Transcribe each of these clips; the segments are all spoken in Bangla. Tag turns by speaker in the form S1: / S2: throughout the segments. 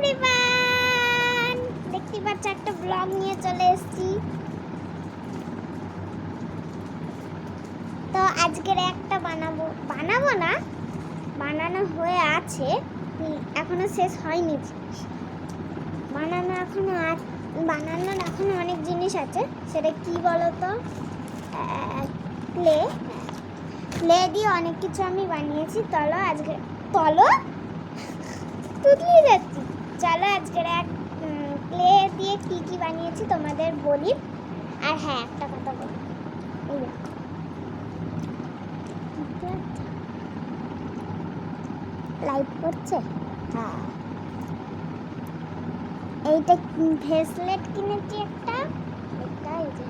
S1: এভরিওয়ান, দেখতে পাচ্ছ একটা ব্লগ নিয়ে চলে এসেছি। তো আজকের একটা বানাবো না, বানানো হয়ে আছে, এখনো শেষ হয়নি। বানানোর এখনো অনেক জিনিস আছে। সেটা কি বলতো, ক্লে দিয়ে অনেক কিছু আমি বানিয়েছি। তুতলিয়ে যাচ্ছি। চলো আজকের ক্লে দিয়ে কি কি বানিয়েছি তোমাদের বলি। আর হ্যাঁ, একটা কথা বলি, লাইট করছে। হ্যাঁ, এইটা ভেসলেট কিনেছি একটা, এই যে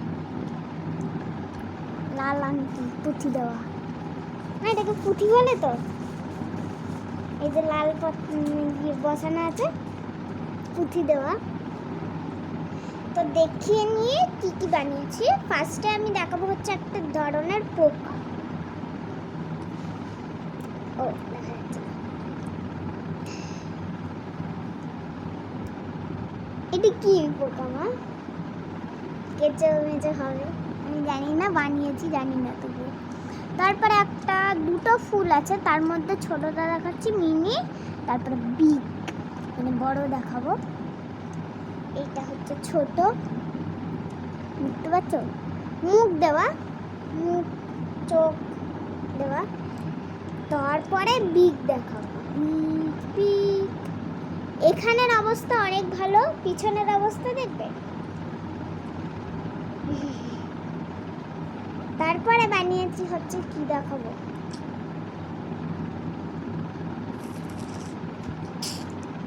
S1: লাল আংটি পুঁথি দেওয়া, না এটাকে পুঁথি বলে তো। এই যে লাল বসানো আছে, পুঁথি দেওয়া। তো দেখিয়ে নিয়ে কি কি বানিয়েছি। ফার্স্টে আমি দেখাবো হচ্ছে একটা ধরনের পোকা। ও দেখা যাচ্ছে, এটা কি পোকা মা? কেঁচো মেচো হবে, আমি জানি না, বানিয়েছি জানি না তবু। তারপরে দুটো ফুল আছে, তার মধ্যে ছোটটা দেখাচ্ছি মিনি, তারপরে বিগ মানে বড় দেখাবো। এইটা হচ্ছে ছোট, বুঝতে পারছো, মুখ দেওয়া, মুখ চোখ দেওয়া। তারপরে বিগ দেখাবো, বিগ। এখানের অবস্থা অনেক ভালো, পিছনের অবস্থা দেখবে। তারপরে বানিয়েছি হচ্ছে কি দেখাবো,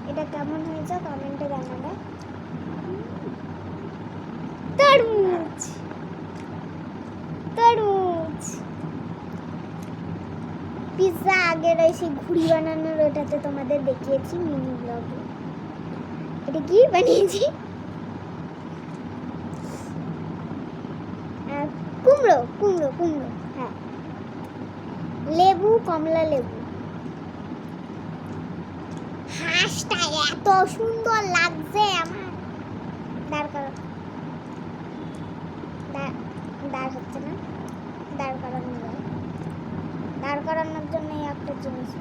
S1: এটা কেমন হয়েছে কমেন্টে জানাবে। তরমুজ, তরমুজ। পিৎজা আগের ওই সেই ঘুড়ি বানানোর ওটাতে তোমাদের দেখিয়েছি মিনি ব্লগে। এটা কি বানিয়েছি, কুমড়ো কুমড়ো কুমড়ো, হ্যাঁ। লেবু, কমলা লেবু। হাঁসটা এত সুন্দর লাগছে আমার। দাঁড় করো, দাঁড় হচ্ছে না, দাঁড় করানো যায়। দাঁড় করানোর জন্য একটা জিনিস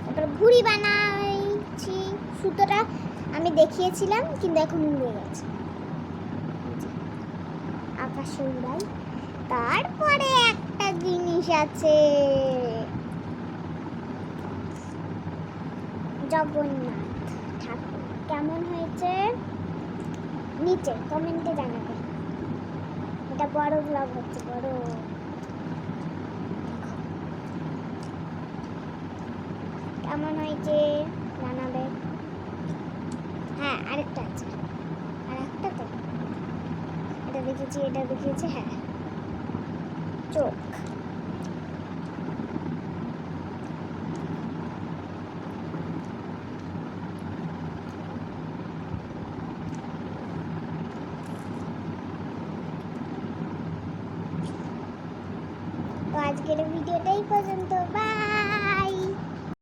S1: তারপরে ঘুড়ি বানাইছি। সুতোটা আমি দেখিয়েছিলাম, কিন্তু এখন উড়ে গেছে, আকাশে উড়াই। তারপরে একটা জিনিস আছে, জগন্নাথ ঠাকুর। কেমন হয়েছে নিচে কমেন্টে জানাবে। এটা বড় ব্লগ হচ্ছে, বড়। কেমন হয়েছে জানাবে। হ্যাঁ, আরেকটা আছে, আরেকটা তো এটা দেখিয়েছি, হ্যাঁ, চোখ। তো আজকের ভিডিওটাই পর্যন্ত, বাই।